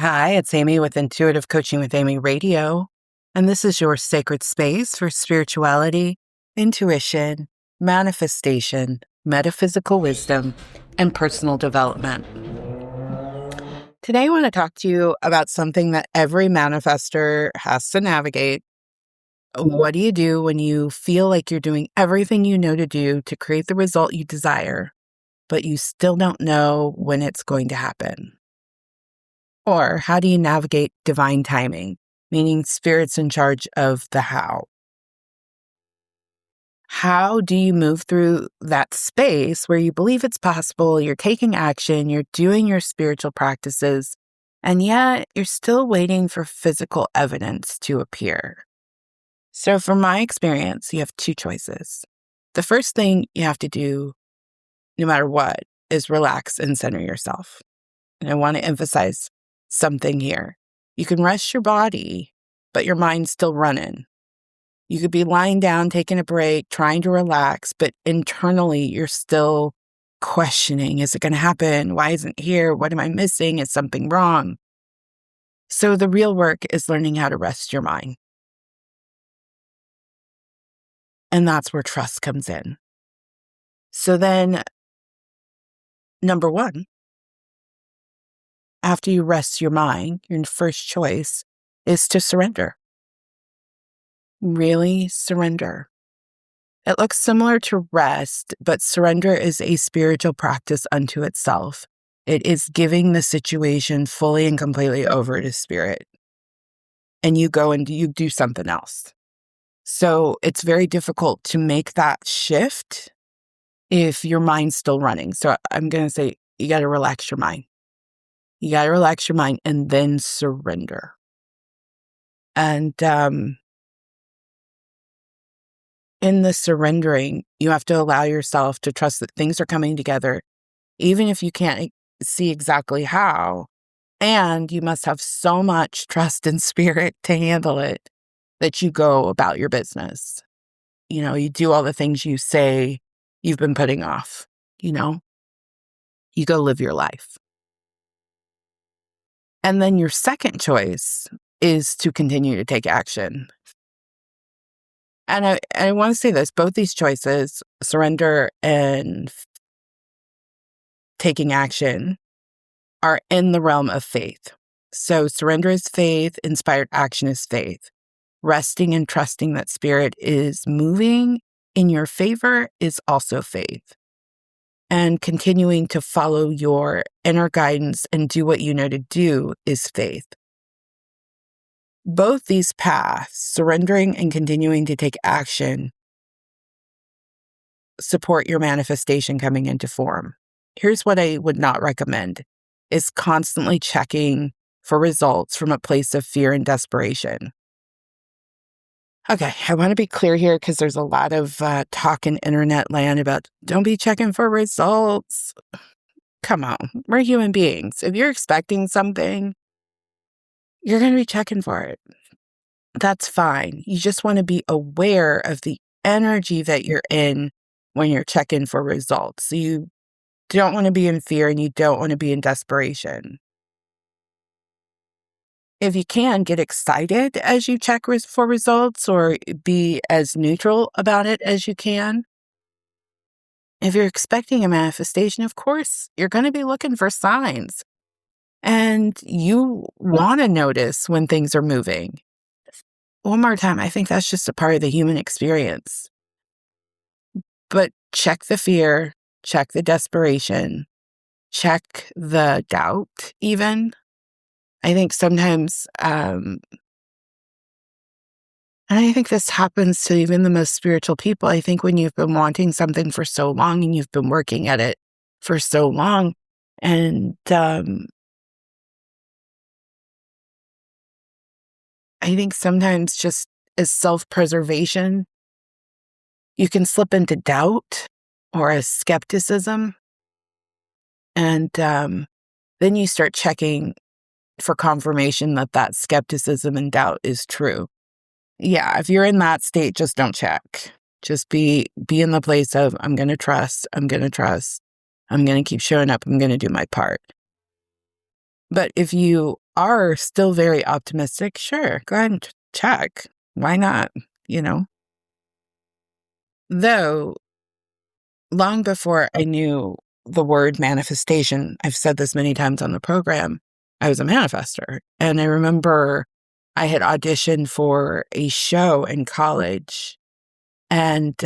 Hi, it's Amy with Intuitive Coaching with Amy Radio, and this is your sacred space for spirituality, intuition, manifestation, metaphysical wisdom, and personal development. Today, I want to talk to you about something that every manifester has to navigate. What do you do when you feel like you're doing everything you know to do to create the result you desire, but you still don't know when it's going to happen? Or how do you navigate divine timing, meaning spirit's in charge of the how? How do you move through that space where you believe it's possible, you're taking action, you're doing your spiritual practices, and yet you're still waiting for physical evidence to appear? So from my experience, you have two choices. The first thing you have to do, no matter what, is relax and center yourself. And I want to emphasize something here. You can rest your body, but your mind's still running. You could be lying down, taking a break, trying to relax, but internally you're still questioning, is it going to happen? Why isn't it here? What am I missing? Is something wrong? So the real work is learning how to rest your mind. And that's where trust comes in. So then, number one, after you rest your mind, your first choice is to surrender. Really surrender. It looks similar to rest, but surrender is a spiritual practice unto itself. It is giving the situation fully and completely over to spirit. And you go and you do something else. So it's very difficult to make that shift if your mind's still running. So I'm going to say, you got to relax your mind. You got to relax your mind and then surrender. And in the surrendering, you have to allow yourself to trust that things are coming together, even if you can't see exactly how. And you must have so much trust in spirit to handle it that you go about your business. You do all the things you say you've been putting off, you go live your life. And then your second choice is to continue to take action. And I want to say this, both these choices, surrender and taking action, are in the realm of faith. So surrender is faith, inspired action is faith. Resting and trusting that spirit is moving in your favor is also faith. And continuing to follow your inner guidance and do what you know to do is faith. Both these paths, surrendering and continuing to take action, support your manifestation coming into form. Here's what I would not recommend, is constantly checking for results from a place of fear and desperation. Okay, I want to be clear here because there's a lot of talk in internet land about don't be checking for results. Come on, we're human beings. If you're expecting something, you're going to be checking for it. That's fine. You just want to be aware of the energy that you're in when you're checking for results. So you don't want to be in fear and you don't want to be in desperation. If you can, get excited as you check for results or be as neutral about it as you can. If you're expecting a manifestation, of course, you're going to be looking for signs. And you want to notice when things are moving. One more time, I think that's just a part of the human experience. But check the fear, check the desperation, check the doubt even. I think sometimes, and I think this happens to even the most spiritual people. I think when you've been wanting something for so long and you've been working at it for so long, and I think sometimes just as self-preservation, you can slip into doubt or a skepticism. And then you start checking for confirmation that that skepticism and doubt is true. Yeah, if you're in that state, just don't check. Just be in the place of, I'm going to trust, I'm going to keep showing up, I'm going to do my part. But if you are still very optimistic, sure, go ahead and check. Why not? You know? Though, long before I knew the word manifestation, I've said this many times on the program, I was a manifester. And I remember I had auditioned for a show in college. And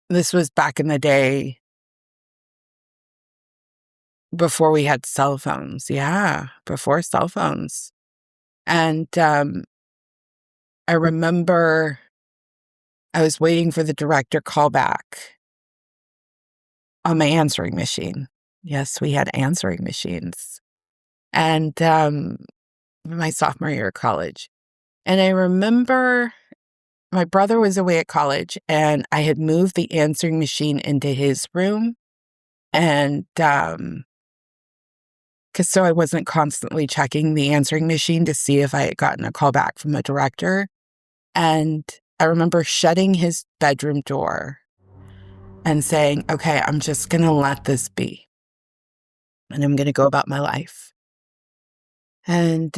this was back in the day before we had cell phones. Yeah, before cell phones. And I remember I was waiting for the director call back on my answering machine. Yes, we had answering machines. And my sophomore year of college. And I remember my brother was away at college and I had moved the answering machine into his room. And so I wasn't constantly checking the answering machine to see if I had gotten a call back from the director. And I remember shutting his bedroom door and saying, okay, I'm just going to let this be. And I'm going to go about my life. And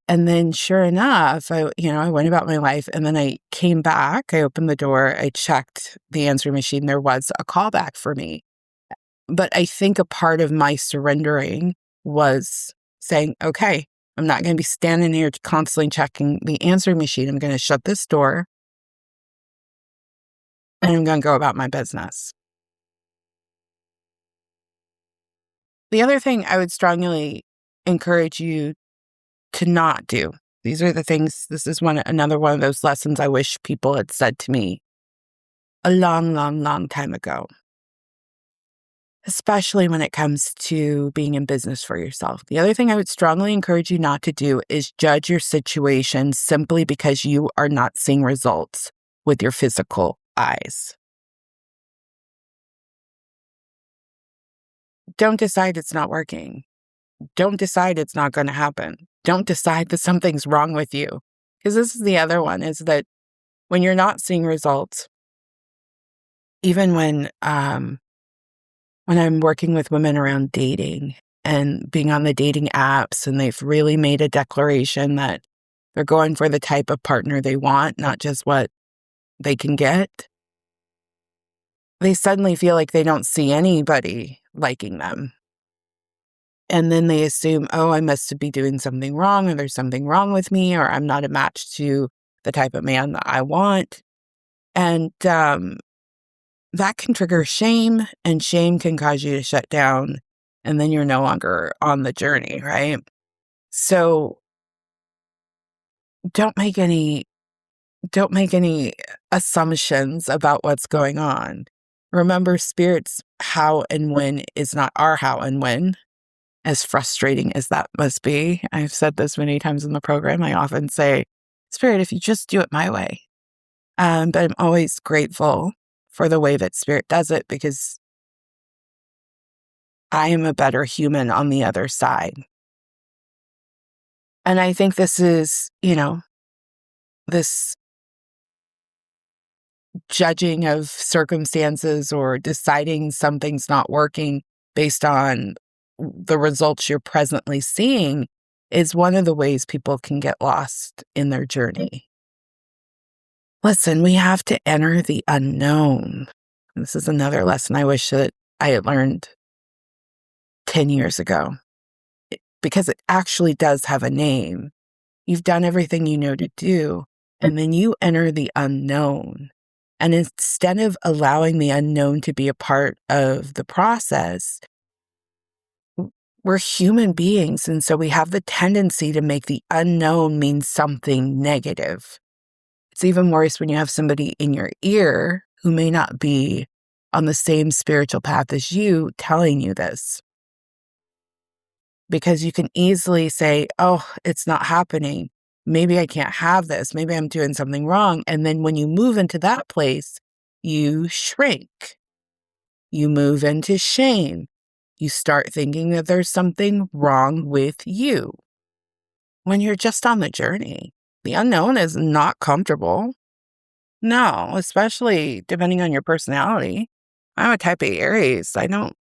then sure enough, I went about my life, and then I came back, I opened the door, I checked the answering machine, there was a callback for me. But I think a part of my surrendering was saying, okay, I'm not going to be standing here constantly checking the answering machine. I'm going to shut this door and I'm going to go about my business. The other thing I would strongly encourage you to not do. These are the things, this is another one of those lessons I wish people had said to me a long, long, long time ago, especially when it comes to being in business for yourself. The other thing I would strongly encourage you not to do is judge your situation simply because you are not seeing results with your physical eyes. Don't decide it's not working. Don't decide it's not going to happen. Don't decide that something's wrong with you. Because this is the other one, is that when you're not seeing results, even when I'm working with women around dating and being on the dating apps, and they've really made a declaration that they're going for the type of partner they want, not just what they can get, they suddenly feel like they don't see anybody liking them. And then they assume, oh, I must be doing something wrong, or there's something wrong with me, or I'm not a match to the type of man that I want. And that can trigger shame, and shame can cause you to shut down, and then you're no longer on the journey, right? So don't make any assumptions about what's going on. Remember, Spirit's how and when is not our how and when. As frustrating as that must be, I've said this many times in the program. I often say, Spirit, if you just do it my way. But I'm always grateful for the way that Spirit does it, because I am a better human on the other side. And I think this is, this judging of circumstances or deciding something's not working based on the results you're presently seeing is one of the ways people can get lost in their journey. Listen, we have to enter the unknown. This is another lesson I wish that I had learned 10 years ago, because it actually does have a name. You've done everything you know to do, and then you enter the unknown. And instead of allowing the unknown to be a part of the process, we're human beings, and so we have the tendency to make the unknown mean something negative. It's even worse when you have somebody in your ear who may not be on the same spiritual path as you telling you this. Because you can easily say, oh, it's not happening. Maybe I can't have this. Maybe I'm doing something wrong. And then when you move into that place, you shrink. You move into shame. You start thinking that there's something wrong with you when you're just on the journey. The unknown is not comfortable. No, especially depending on your personality. I'm a type A Aries. I don't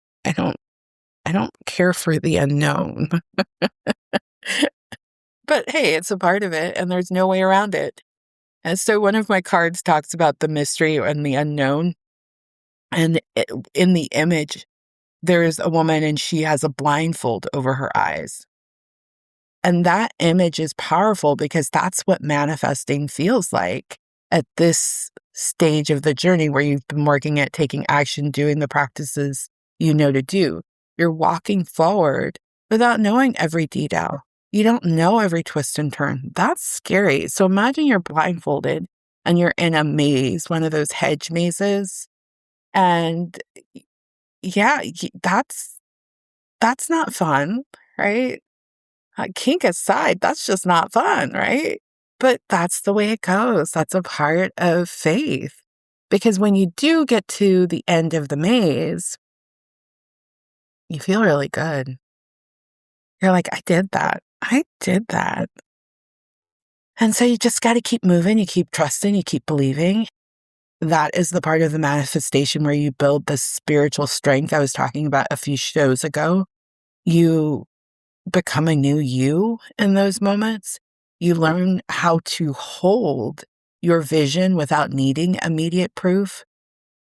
care for the unknown. But hey, it's a part of it and there's no way around it. And so one of my cards talks about the mystery and the unknown. And in the image, there's a woman and she has a blindfold over her eyes. And that image is powerful because that's what manifesting feels like at this stage of the journey where you've been working at taking action, doing the practices you know to do. You're walking forward without knowing every detail. You don't know every twist and turn. That's scary. So imagine you're blindfolded and you're in a maze, one of those hedge mazes. And yeah, that's not fun, right? Kink aside, that's just not fun, right? But that's the way it goes. That's a part of faith. Because when you do get to the end of the maze, you feel really good. You're like, I did that. I did that. And so you just got to keep moving. You keep trusting. You keep believing. That is the part of the manifestation where you build the spiritual strength I was talking about a few shows ago. You become a new you in those moments. You learn how to hold your vision without needing immediate proof.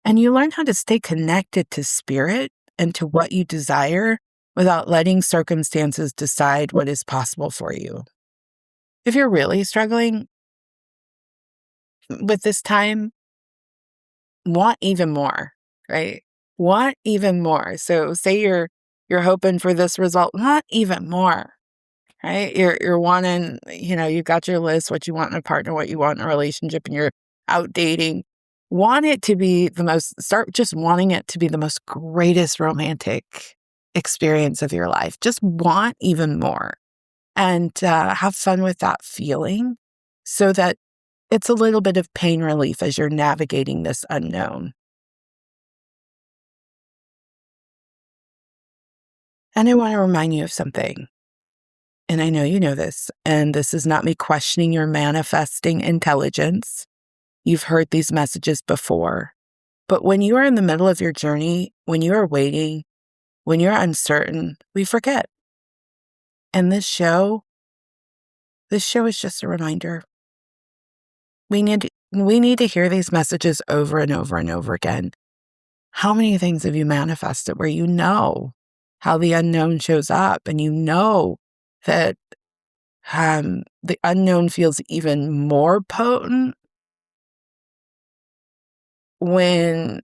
And you learn how to stay connected to spirit and to what you desire without letting circumstances decide what is possible for you. If you're really struggling with this time, want even more, right? Want even more. So say you're hoping for this result, want even more. Right? You're wanting, you've got your list, what you want in a partner, what you want in a relationship, and you're out dating. Want it to be start just wanting it to be the most greatest romantic experience of your life. Just want even more and have fun with that feeling so that it's a little bit of pain relief as you're navigating this unknown. And I want to remind you of something. And I know you know this, and this is not me questioning your manifesting intelligence. You've heard these messages before. But when you are in the middle of your journey, when you are waiting, when you're uncertain, we forget. And this show is just a reminder. We need to hear these messages over and over and over again. How many things have you manifested where you know how the unknown shows up and you know that the unknown feels even more potent when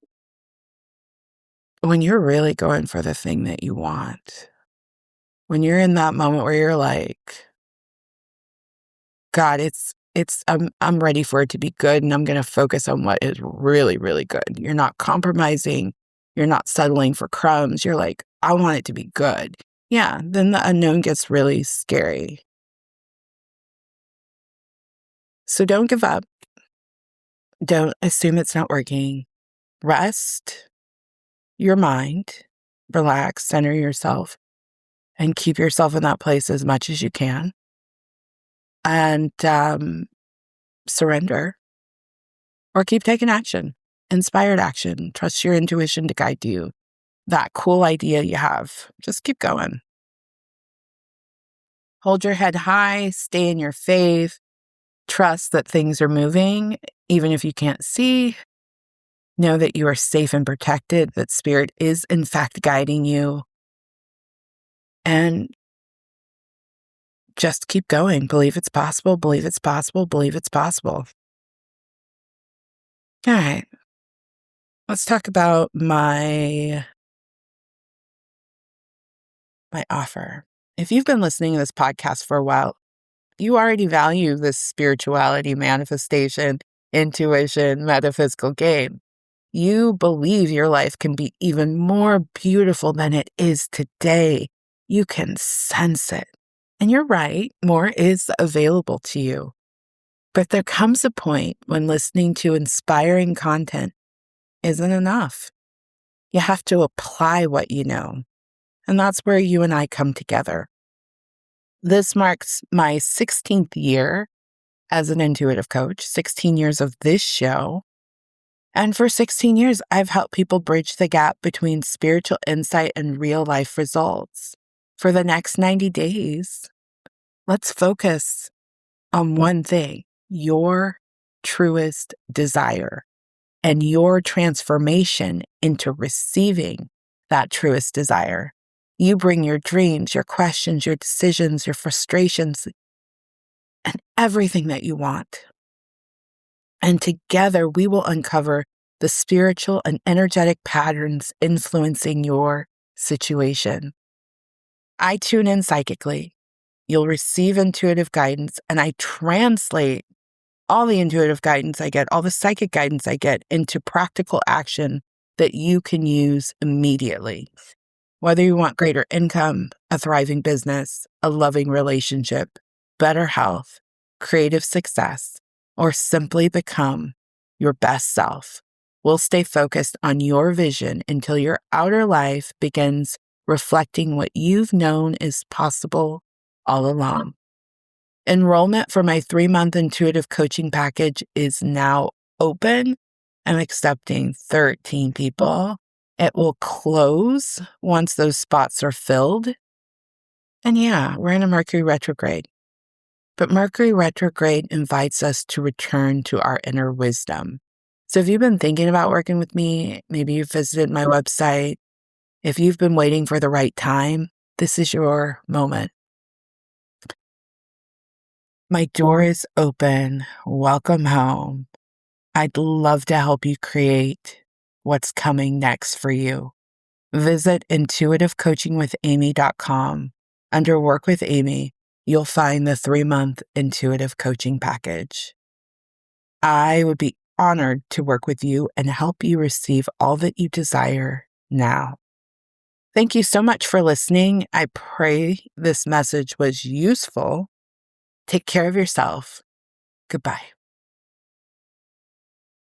you're really going for the thing that you want. When you're in that moment where you're like, God, I'm ready for it to be good and I'm going to focus on what is really, really good. You're not compromising. You're not settling for crumbs. You're like, I want it to be good. Yeah, then the unknown gets really scary. So don't give up. Don't assume it's not working. Rest your mind, relax, center yourself, and keep yourself in that place as much as you can. And surrender or keep taking action, inspired action. Trust your intuition to guide you. That cool idea you have, just keep going. Hold your head high, stay in your faith, trust that things are moving, even if you can't see. Know that you are safe and protected, that spirit is in fact guiding you. And just keep going. Believe it's possible, believe it's possible, believe it's possible. All right. Let's talk about my offer. If you've been listening to this podcast for a while, you already value this spirituality, manifestation, intuition, metaphysical game. You believe your life can be even more beautiful than it is today. You can sense it. And you're right, more is available to you. But there comes a point when listening to inspiring content isn't enough. You have to apply what you know. And that's where you and I come together. This marks my 16th year as an intuitive coach, 16 years of this show. And for 16 years, I've helped people bridge the gap between spiritual insight and real life results. For the next 90 days, Let's focus on one thing, your truest desire and your transformation into receiving that truest desire. You bring your dreams, your questions, your decisions, your frustrations, and everything that you want. And together we will uncover the spiritual and energetic patterns influencing your situation. I tune in psychically. You'll receive intuitive guidance, and I translate all the intuitive guidance I get, all the psychic guidance I get into practical action that you can use immediately. Whether you want greater income, a thriving business, a loving relationship, better health, creative success, or simply become your best self, we'll stay focused on your vision until your outer life begins reflecting what you've known is possible all along. Enrollment for my 3-month intuitive coaching package is now open. I'm accepting 13 people. It will close once those spots are filled. And yeah, we're in a Mercury retrograde. But Mercury retrograde invites us to return to our inner wisdom. So if you've been thinking about working with me, maybe you've visited my website, if you've been waiting for the right time, this is your moment. My door is open. Welcome home. I'd love to help you create what's coming next for you. Visit intuitivecoachingwithamy.com. Under Work with Amy, you'll find the 3-month intuitive coaching package. I would be honored to work with you and help you receive all that you desire now. Thank you so much for listening. I pray this message was useful. Take care of yourself. Goodbye.